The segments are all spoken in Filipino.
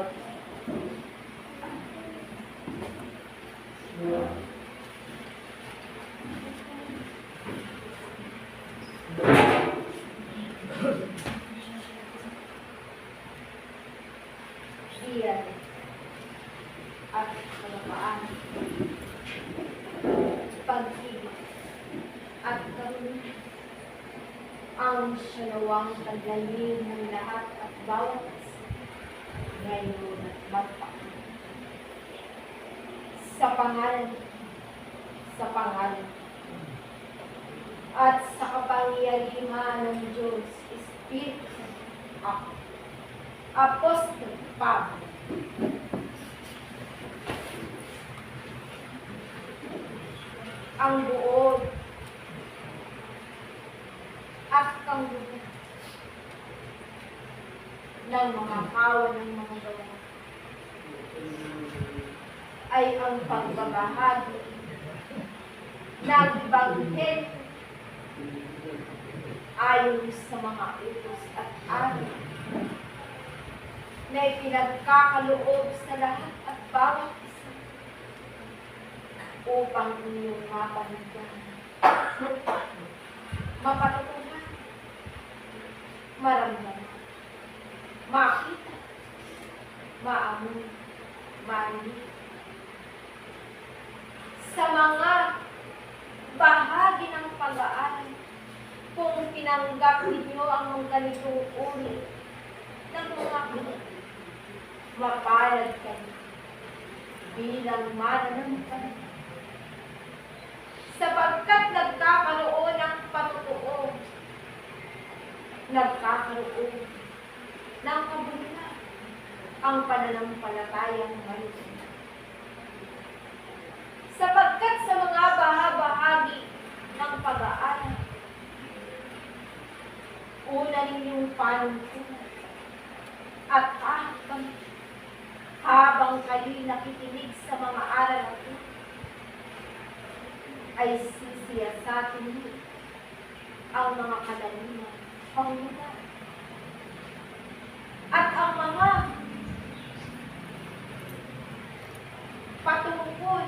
bawat iyan at kalapaan, pag-ibig at karunungan ang sinawang taglayin ng lahat at bawat isa ngayon at magpa. Sa pangalan at sa kapangyarihan ng Diyos, Espiritu ako, Apostol Pablo, ang buod at kanggugan ng mga kawan ng mga gawa ay ang pagbabahagi ng Ebanghelyo ayon sa mga utos at aral na ipinagkakaloob sa lahat at bawat isa upang inyong mapanigyan, mapatutunan, maramdaman, makita, maamoy, marinig. Sa mga bahagi ng pag-aaral, kung pinanggap ninyo ang mga ganitong uri ng mga mapalad kayo bilang mananampalataya, sapagkat nagkakaroon ng patutuo, nagkakaroon ng kabuluhan ang pananampalatayang malusog. Sapagkat sa mga bahagi ng pag-aaral, una ninyong panuntunan at habang kayo nakikinig sa mga aral na ito, ay sisiyasatin niyo ang mga kalanginan, pangunahan, at ang mga patungkol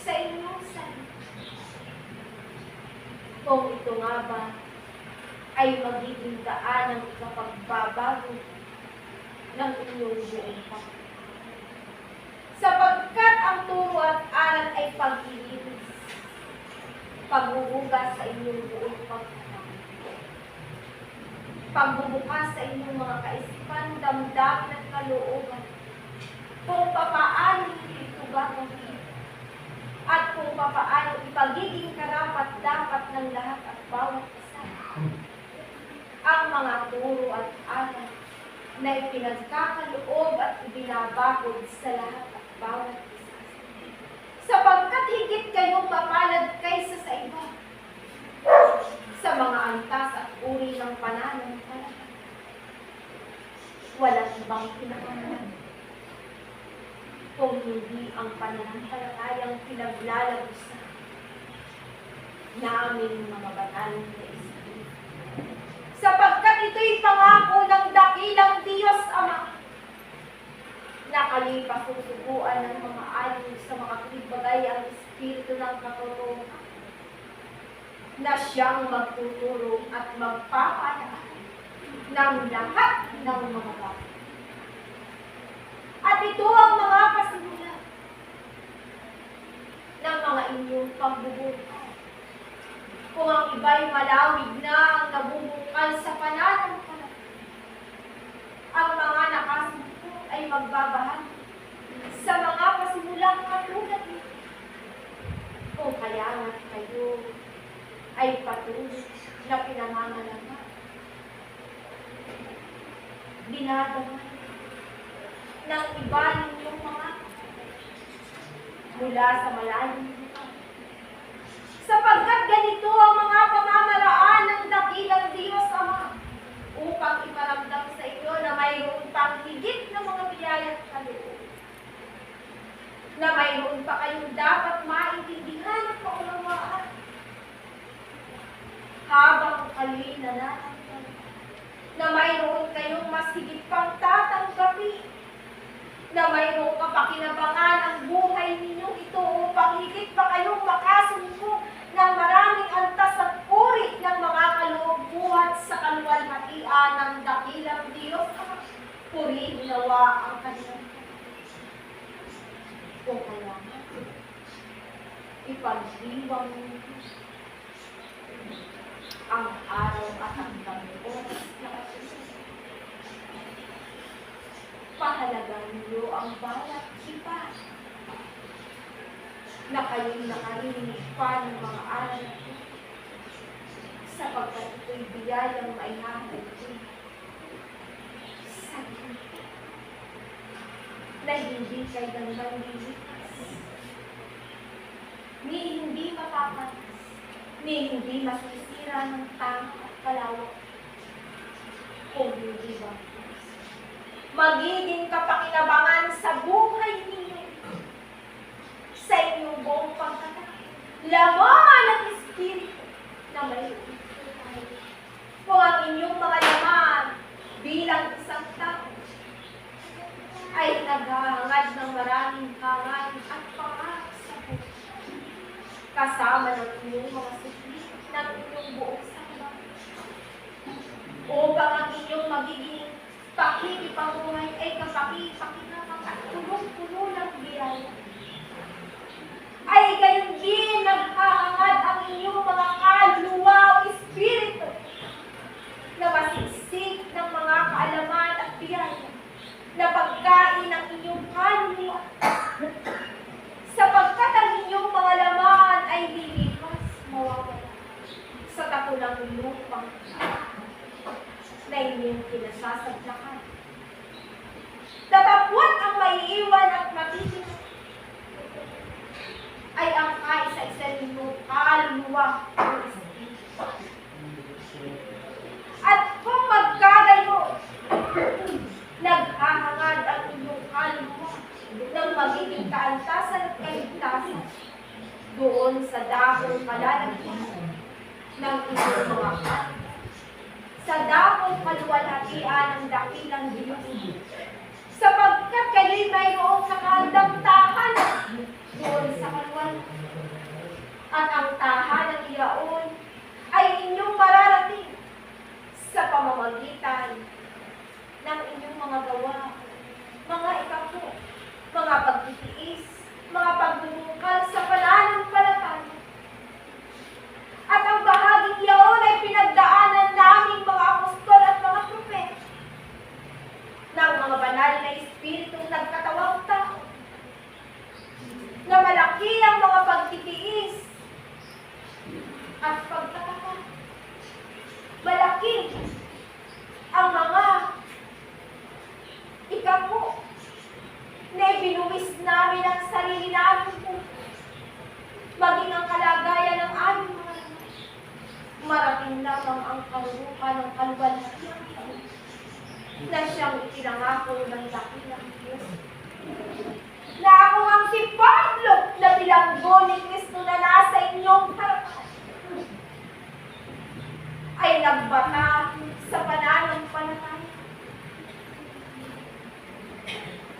sa inyong sarili. Kung ito nga ba ay magiging daan ng ikapagbabago ng inyong buong pag. Sapagkat ang turo at aral ay pag-iibig, pagbubugas sa inyong buong pagkakataon, pagbubukas sa inyong mga kaisipan, damdamin at kalooban, kung papaano ito gagawin, at kung papaano ipagiging karapat-dapat ng lahat at bawat isa ang mga turo at aral na ipinagkakaloob at ibinabakod sa lahat at bawat isa. Sapagkat higit kayong mapalad kaysa sa iba sa mga antas at uri ng pananampalataya. Walang ibang pinakaman kung hindi ang pananampalatayang pinaglalagusan namin mga banal na Espiritu. Sapagkat ito'y pangako ng dakilang Diyos Ama na kayo'y pasusubuan ng mga ayon sa makakigbagay ang Espiritu ng katotohanan na siyang magtuturo at magpapaaral ng lahat ng mga bagay. At ito ang mga pasimula ng mga inyong pagbubuhay. Kung ang iba'y malawig na ang nabubukal sa pananampalataya, ang mga nakasumpo ay magbabahagi sa mga pasimulang katulad nito. Kung kaya nga kayo ay patuloy na pinangangalangan, dinadamay ng iba ninyong mga mula sa malayong lugar. Sapagkat ganito ang mga pamamaraan ng dakilang Diyos Ama upang iparamdam sa inyo na mayroon pang higit na mga biyaya at kaloob, na mayroon pa kayong dapat maintindihan at maunawaan habang kayo'y nananampalataya, na mayroon kayong mas higit pang tatanggapin na mayroong kapakinabangan ang buhay ninyong ito upang higit pa kayong makasumpong ng maraming antas at puri ng mga kaloob buhat sa kaluwalhatian ng dakilang Diyos. Purihin nawa ang kanilang kung kailangan ipagdiwang ninyo ang araw at ang oras na pahalagan niyo ang bawat iba na kayo'y nakarinig pa ng mga aral ito sapagkat ito'y biyayang maihahalin sa inyo na hindi kayo hanggang lilipas ni hindi mapapatas ni hindi masisira ng tama at kalawak kung hindi ba magiging kapakinabangan sa buhay ninyo sa inyong buong pagkatao. Laman at espiritu na may kung ang inyong mga laman bilang isang tao ay naghahangad ng maraming hangarin at pangarap sa buhay. Kasama ng inyong mga sikli ng inyong buong sakla. Upang ang inyong magiging pakikipabuhay ay kapaki-pakinabang at punong-puno ng biyaya. Ay gayon din naghahangad ang inyong mga kaluluwa o espiritu na masiksik ng mga kaalaman at biyaya na pagkain ng inyong kaluluwa sapagkat ang inyong mga laman ay lilipas mawawala sa takulang lupang na inyong kinasasablakan. Datapwat ang maiiwan at matitinag ay ang kaisa-isa ninyong kaluluwa o espiritu. At kung magkagayon, naghahangad ang inyong kaluluwa ng magiging kaantasan at kaligtasan doon sa dakong kalalagyan ng inyong mga kapatid. Sa dakong kaluwalhatian ng dakilang Diyos. Sapagkat kayo'y mayroong nakahandang tahanan doon sa kaluwalhatian. At ang tahanan iyaon ay inyong mararating sa pamamagitan ng inyong mga gawa, mga ikapo, mga pagtitiis, mga pagbubukal sa pananampalataya. At ang bahaging iyaon ay pinagdaanan naming mga apostol at mga propeta ng mga banal na espiritong nagkatawang tao na malaki ang mga pagtitiis at pagtataka. Malaki ang mga ikapo na ibinuwis namin ang sarili namin maging ang kalagayan ng aming mga marating lamang ang karurukan ng kaluwalhatian na siyang itinangako ng dakilang Diyos. Na ako ang si Pablo na bilanggo ni Kristo na nasa inyong harapan ay nagbata sa pananampalataya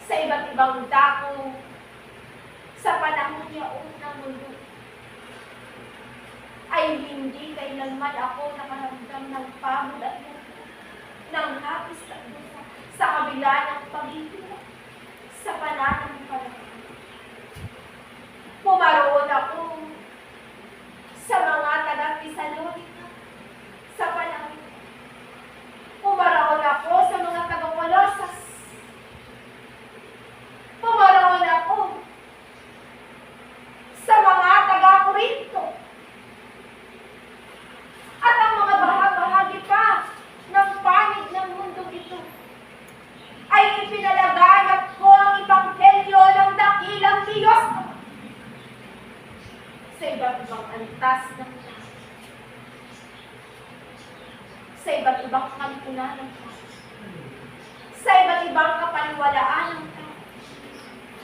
sa iba't ibang dako sa panahon niyaon ng mundo. Ay hindi kailanman ako nakaramdam ng pagod at ng hapis at dusa sa kabila ng paghihiwa sa pananampalataya. Pumaroon ako sa mga taga-Tesalonica sa panahon. Pumaroon ako sa mga taga-Colosas. Pumaroon ako sa mga taga-Corinto. At ang mga bahagi pa ng panig ng mundong ito ay ipinalaganap ko ang Ebanghelyo ng dakilang Diyos sa iba't ibang antas ng tao, sa iba't ibang kampunan ng tao, sa iba't ibang kapaniwalaan ng tao.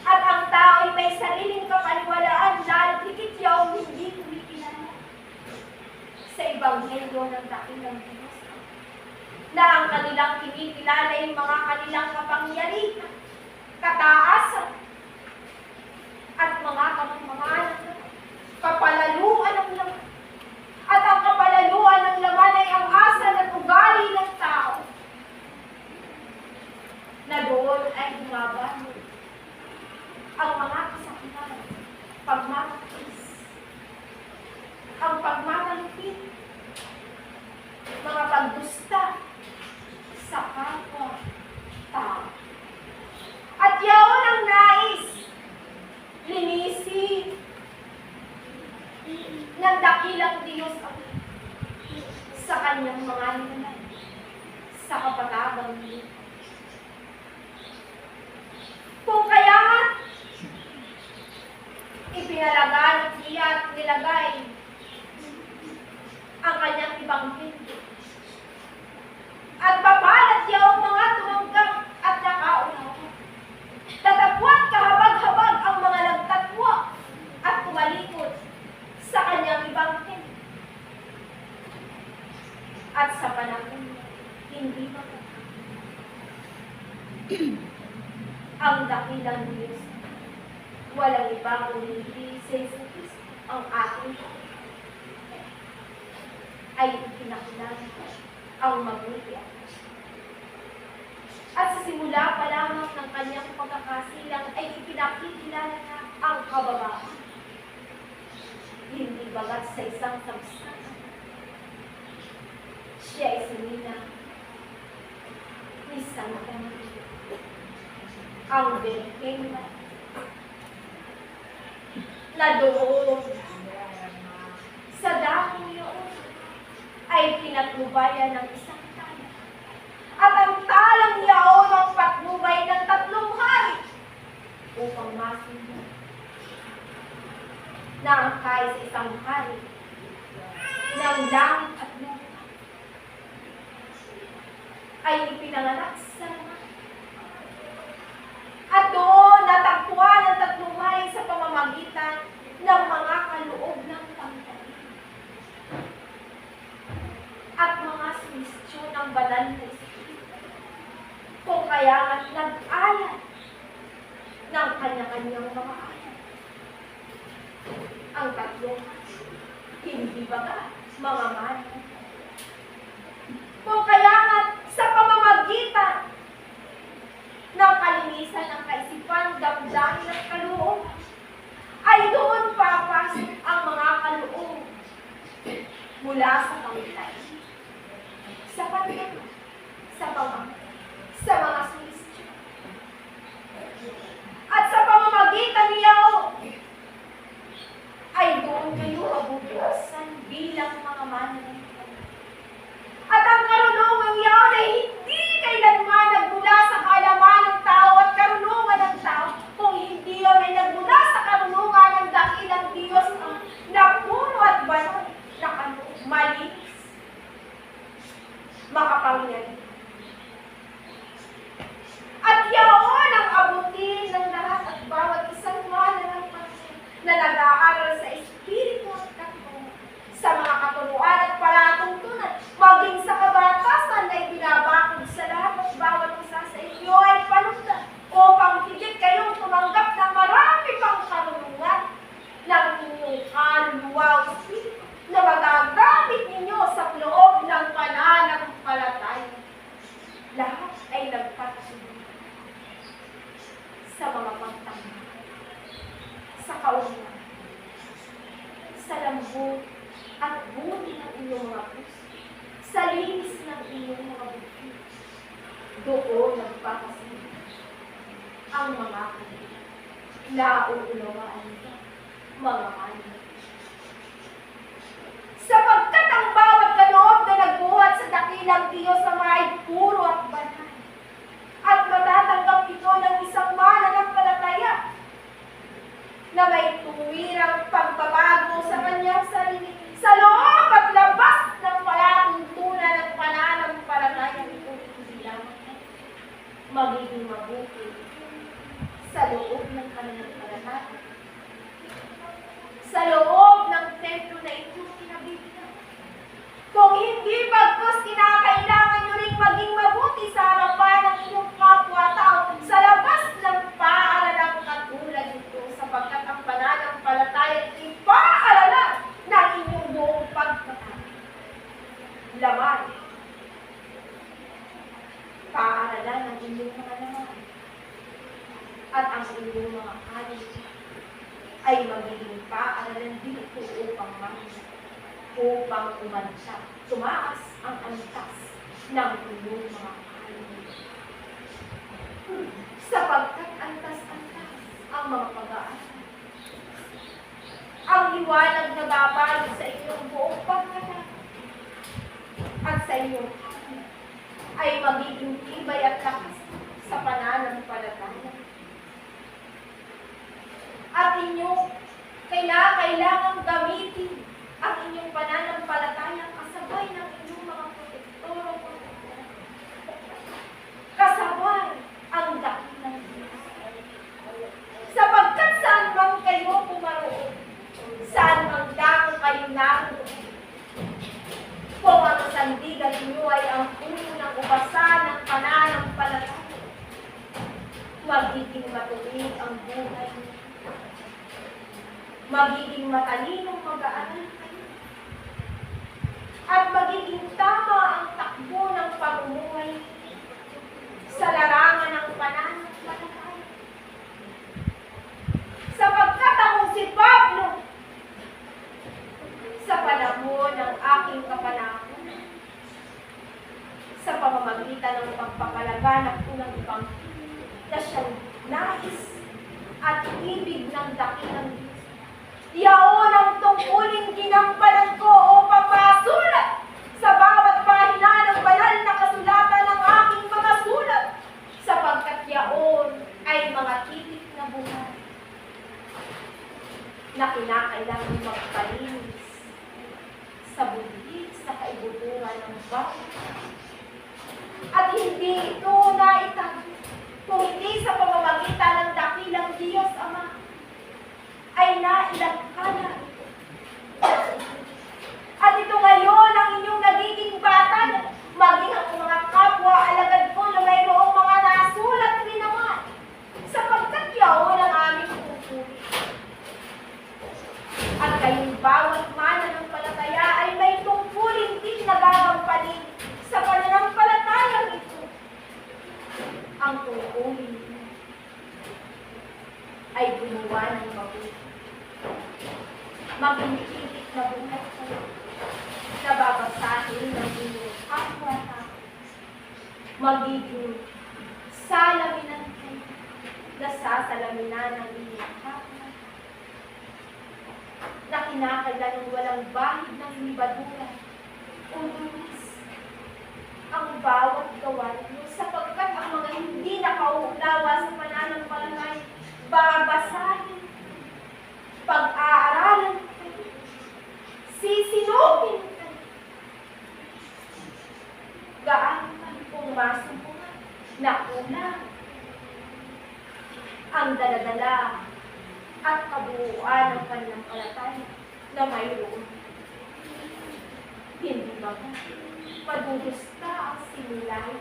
At ang tao ay may sariling kapaniwalaan lalo higit yaong hindi kumikilala sa Ebanghelyo ng dakilang Diyos na ang kanilang kinikilala ay mga kanilang kapangyarihan, kataasan, at mga kamangmangan, kapalaluan ng laman. At ang kapalaluan ng laman ay ang asal at ugali ng tao, na doon ay bumabalo ang mga kasakiman, pagmamatis, ang pagmamalupit, mga pagdusta sa kapwa-tao. At yaon ang nais linisin ng dakilang Diyos sa kanyang mga nilalang, sa kapatagang niya. Kung kaya nga, ipinalagaan niya at nilagay ang kanyang ibanghelyo. At papalat niya ang mga tumanggap at nakaunawa. Tatapwat kahabag-habag ang mga nagtatwa at tumalikod sa kanyang ibanghelyo. At sa panahon niya, hindi magkakita. Ang dakilang Diyos, walang iba kundi si Jesus Cristo, ang ating ay ipinakilala ang mabuti. At sa simula pa lamang ng kanyang pagkakasilang ay ipinakikilala na ang kababaan. Hindi bagat sa isang sabsatan. Siya ay sinina ni Santa Maria, ang Birhen na doon sa dakong yun ay pinatnubayan ng isang tala. At ang talang yaon ang patnubay ng 3 hari upang masundan na angkay sa isang hari ng langit at lupa ay ipinanganak sa laman. At doon natagpuan ang 3 hari sa pamamagitan ng mga kaloob ng pangkain at mga sumisyon ng banal na Espiritu. Kung kaya at nag-ayat ng kanya-kanyang mga ayat. Ang 3, hindi ba ka mga mani? Kung kaya at sa pamamagitan ng kalinisan ng kaisipan, damdamin at kalooban, ay doon papasok ang mga kaloob mula sa pangitay, sa pagkakita, sa mga sumisyon. At sa pamamagitan niya, ay doon kayo mabubukasan bilang mga mananampalataya. At ang karunungan yaon ay hindi kailanman nagmula sa kaalaman ng tao at karunungan ng tao, kung hindi yun ay nagmula sa karunungan ng dakilang Diyos na puno at banal, na malinis, makapangyarihan. At yaon ang abutin ng lahat at bawat isang mananampalataya na nag-aaral sa Espiritu at katulungan, sa mga katuruan at palatuntunan, maging sa kabatasan ay binabakod sa lahat at bawat isa sa inyo ay panundan upang higit kayong tumanggap ng marami pang karunungan ng inyong kaluluwa o Espiritu na magagamit ninyo sa loob ng pananampalataya. Lahat ay nagpatuloy sa mga pagtama, sa kaunahan, sa lambot at buti ng inyong mga puso, sa linis ng inyong mga buti. Doon nagpapasimula ang mga kanila na uunawaan nila, mga kanila. Sapagkat ang bawat kaloob na nagbuhat sa dakilang Diyos na may puro at banal, at matatanggap ito ng isang mananampalataya na may tuwirang pagbabago sa kanyang sarili, sa loob at labas ng palatuntunan ng pananampalataya nito, hindi lamang magiging mabuti sa loob ng pananampalataya, sa loob ng templo na ito kinabibilang. Kung hindi bagkus kinakailangan nyo rin maging mabuti sa harapan ng inyong kapwa-tao sa labas ng pagpapala ng inyong mga laman. At ang inyong mga kanin ay magiging paaralan dito upang umantya. Tumaas ang antas ng inyong mga kanin. Sapagkat antas-antas ang mga pag-aaral. Ang liwanag na babalot sa inyong buong pagkatapos at sa inyong ay magiging tibay at lakas sa pananampalataya. At inyong kailangang gamitin ang inyong pananampalataya kasabay ng inyong mga protektoro, kasabay ang dakilang Diyos. Sapagkat saan man kayo pumaroon, saan man dako kayo naroon, kung ang sandigan ninyo ay ang puno ng ubasan ng pananampalataya, magiging matuwid ang buhay niyo. Magiging matalinong mag-aaral kayo. At magiging tama ang takbo ng pamumuhay sa larangan ng pananampalataya. Sapagkat akong si Pablo, sa panahon ng aking kapanahon, sa pamamagitan ng pagpapalaganap ko ng ibang na siyang nais at ibig ng dakilang Diyos. Yaon ang tungkulin ginampanan ko upang masulat sa bawat pahina ng banal na kasulatan ng aking mga sulat, sapagkat yaon ay mga titik na buhay na kinakailangan magpalinis sa bulig sa kaibuturan ng bawat. At hindi ito naitag kung hindi sa pamamagitan ng dakilang Diyos Ama ay nailagkala ito. At ito ngayon ang inyong nagiging batan, maging ang mga kapwa alagad ko na mayroong mga nasulat rin naman, sapagkat yaon ang aming pupuri. At kayong bawat mananampalataya ay may tungkulin din na gagampanin sa pananampalatayang ito. Ang tungkulin ay gumawa ng mabuti. Maging titik na buhay kayo, nababasahin ng inyong kapwa-tao. Magiging salaminan kayo, nasasalaminan ng inyong kapwa. Na kinakailangan walang bahid ng libadura o lumis ang bawat gawain mo, sapagkat ang mga hindi nakauunawa sa pananampalataya, babasahin, pag-aaralan kayo, sisinupin kayo. Gaano man kung masumpungan na kulang ang daladala at kabuuan ng pananampalataya na mayroon. Hindi ba madudusta ang simulay?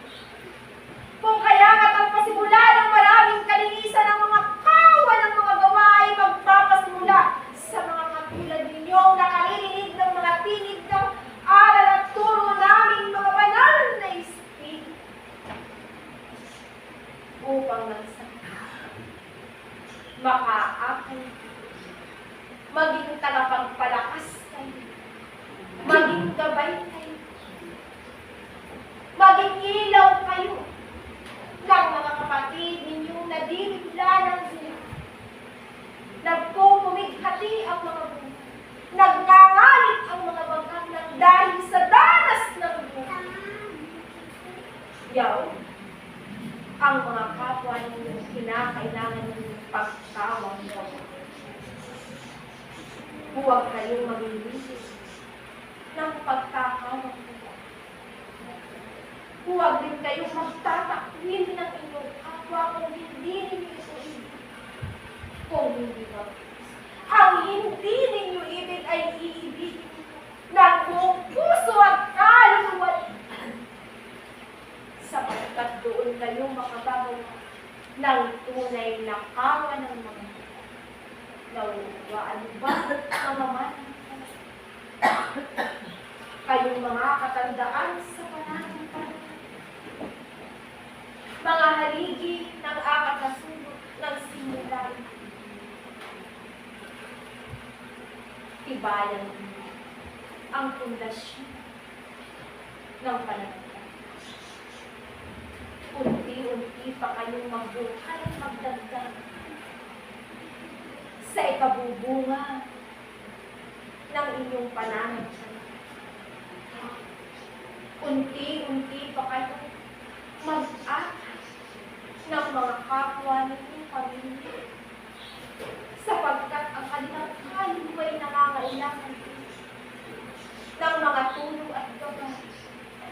Kung kaya ang pasimula ng maraming kalinisan ng mga kawa ng mga gawa ay magpapasimula sa mga katulad ninyong nakaririnig ng mga tinig ng aral at turo namin mga banal na Espiritu upang makaakay, maging tagapagpalakas kayo, maging gabay kayo, maging ilaw kayo ng mga kapatid ninyong nadidigla ng sila. Nagpupumighati ang mga buhay, nagngangalit ang mga bangkang dahil sa danas ng buhay. Yaw, ang mga kapwa ninyong kinakailangan ng pagtawang mo. Huwag kayong maglilisi ng pagkakawang mo. Huwag din kayong magtatakwil ng inyong kapwa kung hindi ninyo ito ibig. Kung hindi ba? Ang hindi ninyo ibig ay iibigin ng buong puso at kaluluwa. Sapagkat doon kayo makabagawa ng tunay na kawa ng mga nawawaan ba ang naman kayong mga katandaan sa pananampalataya. haligi ng apat na sulok ng simulay. Tibayan ang pundasyon ng pananampalataya. Unti-unti pa kayong magbuhay at magdagdag sa ikabubunga ng inyong pananampalataya. Unti-unti pa kayo mag-atas ng mga kapwa ninyong pamilya, sapagkat ang kanilang kaluluwa ay nangangailangan ng mga tulong at gabay,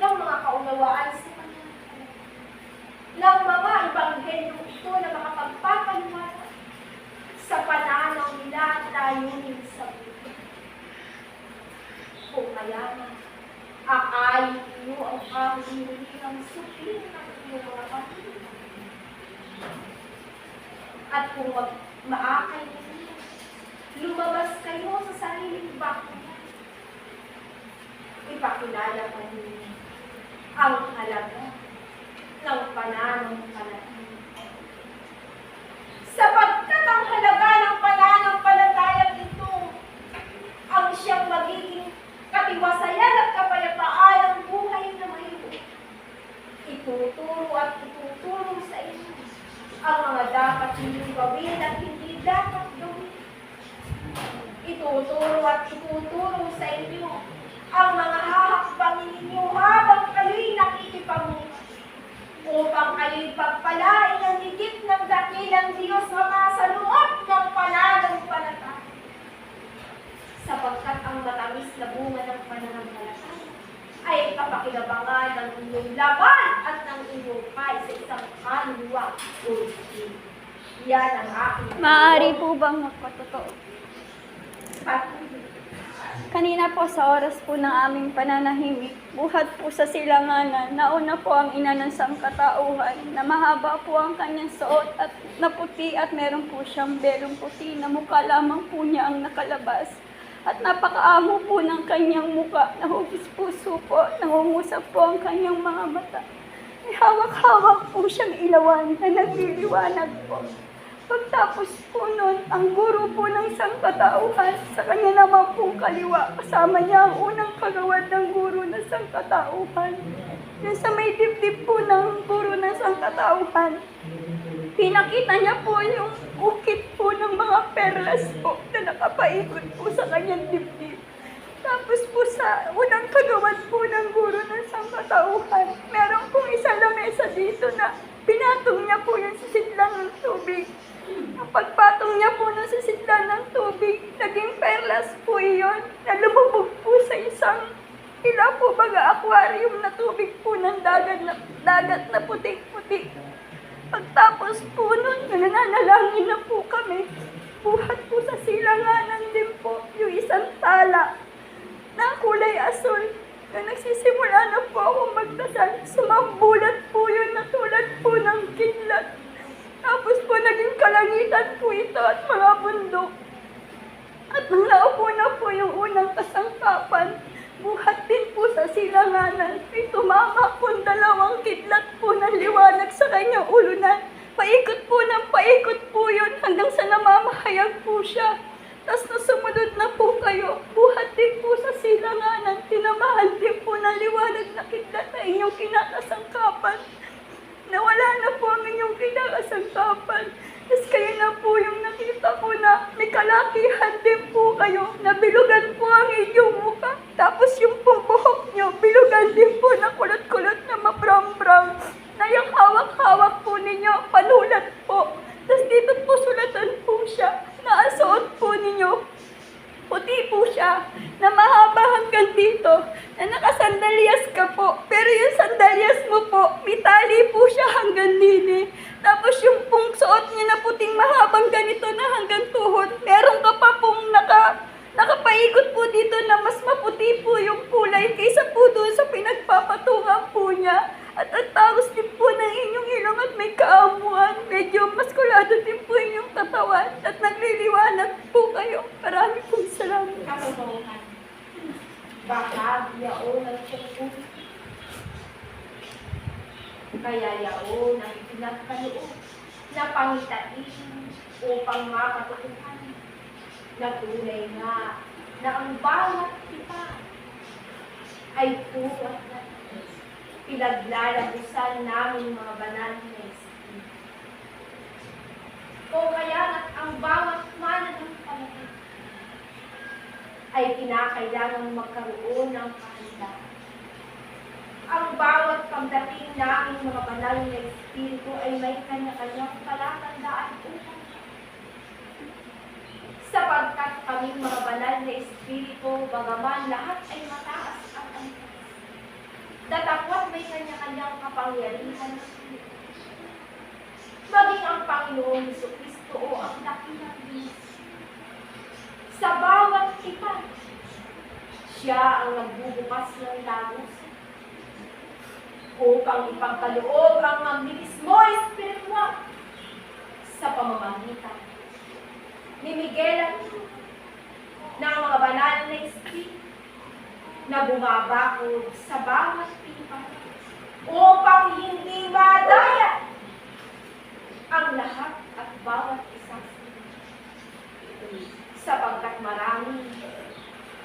ng mga kaunawaan sa kanya, ng mga ibanghelyong ito na makapagpapaliwanag sa pananaw nila at layunin sa buhay. Kung mayaman, akayin niyo ang kahuli-huling supling ng inyong mga pamilya. At kung maakay ninyo, lumabas kayo sa sariling bakuyan. Ipakilala ko ninyo ang halaga ng pananampalataya. Sapagkat ang halaga ng pananampalatayang ito ang siyang magiging katiwasayan at kapayapaan ng buhay na mayroon. Ituturo at ituturo sa inyo ang mga dapat ninyong gawin at hindi dapat gawin. Ituturo at ituturo sa inyo ang mga hahakbangin ninyo habang kayo'y nakikipamuhay, upang kayo'y pagpalain ng higit ng dakilang Diyos Ama sa loob ng pananampalataya. Sapagkat ang matamis na bunga ng pananampalataya ay kapakinabangan ng inyong laban at ng inyong kay sa isang kaluluwa o espiritu. Yan ang aking Maaari po bang magpatotoo? patuloy. Kanina po sa oras po ng aming pananahimik, buhat po sa silanganan, nauna po ang ina ng sangkatauhan, na mahaba po ang kanyang suot at naputi at meron po siyang belong puti na mukha lamang po niya ang nakalabas. At napakaamo po ng kanyang muka, nahugis puso po, nangungusap po ang kanyang mga mata. May hawak-hawak po siyang ilawan na nagliliwanag po. Pagtapos po nun, ang guro po ng sangkatauhan, sa kanya naman pong kaliwa, kasama niya ang unang kagawad ng guro ng sangkatauhan. Yung sa may dibdib po ng guro ng sangkatauhan, pinakita niya po yung ukit po ng mga perlas po na nakapaikot po sa kanyang dibdib. Tapos po sa unang kagawad po ng guro ng sangkatauhan, meron pong isang lamesa dito na pinatong niya po yung sisidlan ng tubig. Ang pagpatong niya po ng sisidlan ng tubig, naging perlas po iyon na lumubog po sa isang po baga aquarium na tubig po ng dagat na putik-putik. Pagtapos po nun, nananalangin na po kami. Buhat po sa silanganan din po yung isang tala na kulay asul. Nung nagsisimula na po akong magdasal, sumambulat po yun na tulad po ng kidlat. Tapos po naging kalangitan po ito at mga bundok. At nung naupo na po yung unang kasangkapan, buhat din po sa silanganan, ay tumama po dalawang kidlat po ng liwanag sa kanyang ulunan. Paikot po yun hanggang sa namamahayag po siya. Tapos nung sumunod na po kayo, buhat din po sa silanganan, tinamahan din po ng liwanag na kidlat na inyong kinakasangkapan. Nawala na po ang inyong kinakasangkapan. Tapos kayo na po yung nakita ko na may kalakihan din po kayo, na bilugan po ang inyong mukha. Tapos yung pong buhok nyo, bilugan din po na kulot-kulot na ma-brown-brown. Na yung hawak-hawak po ninyo, panulat po. Tapos dito po sulatan po siya, na ang suot po ninyo, puti po siya, na mahaba hanggang dito, na nakasandalyas ka po. Pero yung sandalyas mo po, may tali po siya hanggang dini. Tapos yung pong suot niya na puting mahabang ganito na hanggang tuhod, meron ka pa pong nakapaikot po dito na mas maputi po yung kulay kaysa po doon sa pinagpapatungan po niya. At ang tawos din po ng inyong ilong at may kaamuan. Medyo maskulado din po inyong katawan at nagliliwanag po kayo. Marami pong salamat. Katotohanan. Bahagya o nagpupunta. Kaya yaon ang ipinagkaloob na pangitain upang makatutuhan na tunay nga na ang bawat kita ay puwat na pinaglalabusan namin mga banal na Espiritu. O kaya ang bawat mananampalataya ay kinakailangang magkaroon ng kahandaan. Ang bawat pagdating namin mga banal na Espiritu ay may kanya-kanyang palatandaan upang sapagkat kaming mga banal na Espiritu, bagaman lahat ay mataas at antas. Datapwat may kanya-kanyang kapangyarihan. Maging ang Panginoon Jesucristo o ang dakilang Diyos. Sa bawat tipan, siya ang nagbubukas ng lagusan upang ipagkaloob ang magnilismo espiritual sa pamamagitan ni Miguel ng mga banal na Espiritu na bumabakod sa bawat tipan upang hindi madaya ang lahat at bawat isa sapagkat marami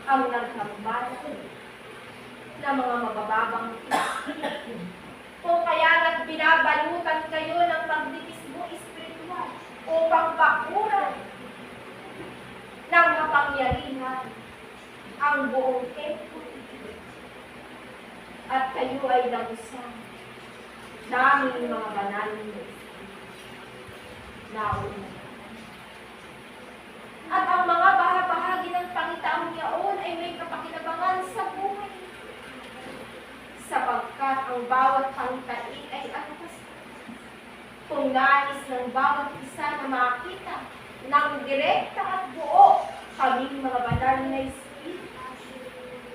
ang naghambal na mga mabababang espiritu. O kaya binabalutan kayo ng magnilismo espiritual upang bakuran ng kapangyarihan ang buong templo at kayo ay labusan namin mga banal na una. At ang mga bahagi ng pangitaang yaon ay may kapakinabangan sa buhay sapagkat ang bawat pangitain ay atas. Kung nais ng bawat isa na makita ng direkta at buo kaming mga banal na Espiritu,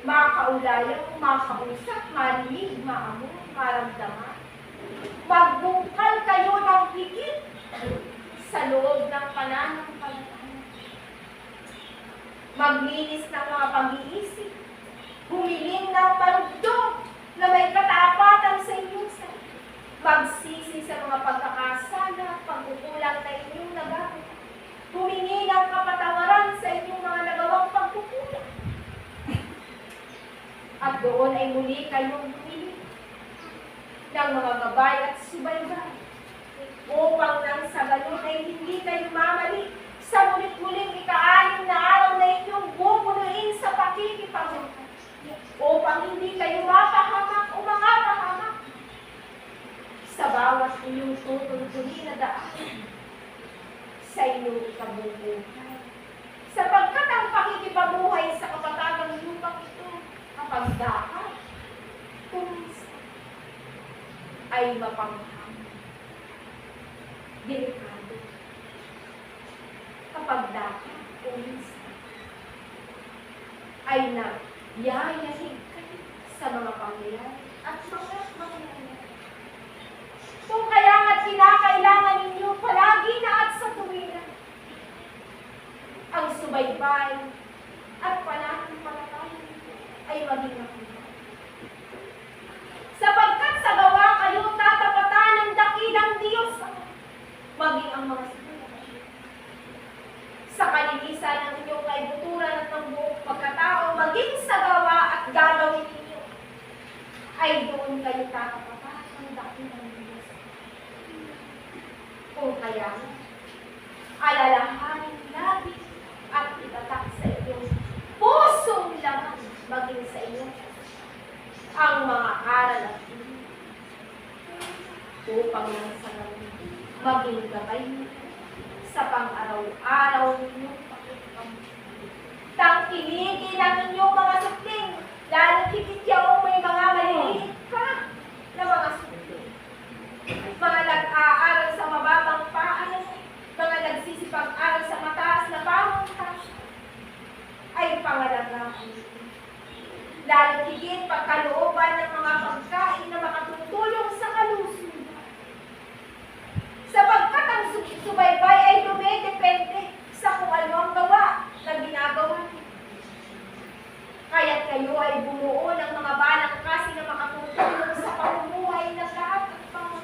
makaulayang, makausap, marinig, maamoy, maramdaman, magbungkal kayo ng higit sa loob ng pananampalataya. Maglinis ng mga pag-iisip, humiling ng marugdog na may katapatan sa inyong sarili, magsisi sa mga pagkakasala at pagkukulang na inyong nagawa, humingi ng kapatawaran sa inyong mga nagawang pagkukulang. At doon ay muli kayong humiling ng mga gabay at subaybay upang nang sa ganun ay hindi kayo mamali sa mulit-muling ika-6 na araw na inyong bubunuin sa pakikipagmamahal upang hindi kayo mapahamak o mangapahamak sa bawat inyong tutuloy na daan sa inyong ikabubuhay. Sapagkat ang pakikipabuhay sa kapatagang lupang ito kapag dapat kumisa ay mapanghang, delikado. Kapag dapat kumisa ay nagyayahig kayo sa mga pangyayari at mga mangyayari. Kung kaya nga't kinakailangan ninyo palagi na at sa tuwiran ang subaybay at pananampalataya ay maging makita. Sapagkat sa gawa kayo tatapatan ng dakilang Diyos maging ang mga sa kalinisan ng inyong kaibuturan at ng buong pagkatao, maging sa gawa at gagawin ninyo, ay doon kayo tatapatan ng dakilang Diyos. Kung kaya, alalahanin lagi at itatak sa inyong pusong laman, maging sa inyo, ang mga aral at inyong, upang nang sa ngayon, maging gabay sa pang-araw-araw ninyong pakikipagmamahal. Tangkilikin ang inyong mga supling, lalo higit yung may mga maliliit pa na mga supling. Mga nag-aaral sa mababang paaralan, mga nagsisipag-aral sa mataas na pamantasya, ay pangalagaan. Lalo higit pagkalooban ng mga pagkain na makatutulong sa kalusugan. Sapagkat ang subaybay ay dumidepende sa kung ano ang gawa na ginagawa niyo. Kaya't kayo ay bumuo ng mga balang kasi na makatutulong sa pamumuhay ng lahat at pamumuhay.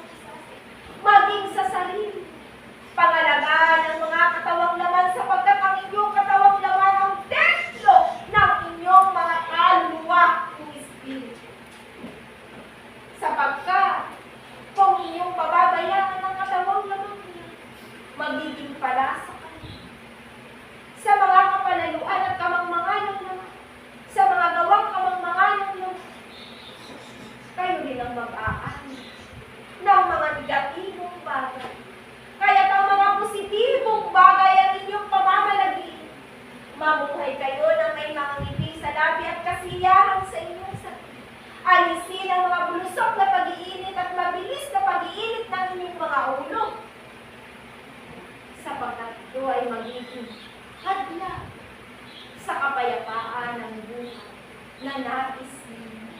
makaulo. Sapagkat ito ay magiging hadla sa kapayapaan ng buhay na nais ninyo.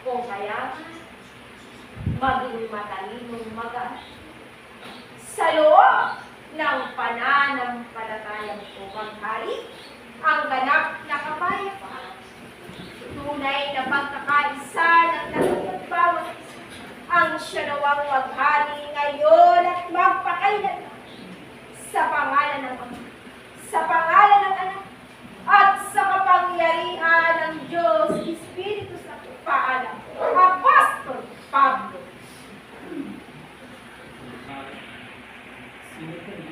Kung kaya maging matalinong mag-aaral sa loob ng pananampalatayang tumaghari ang ganap na kapayapaan. Tunay na pagkakaisa ng lahat at bawat isa ang siya nawang maghari ngayon at magpakailan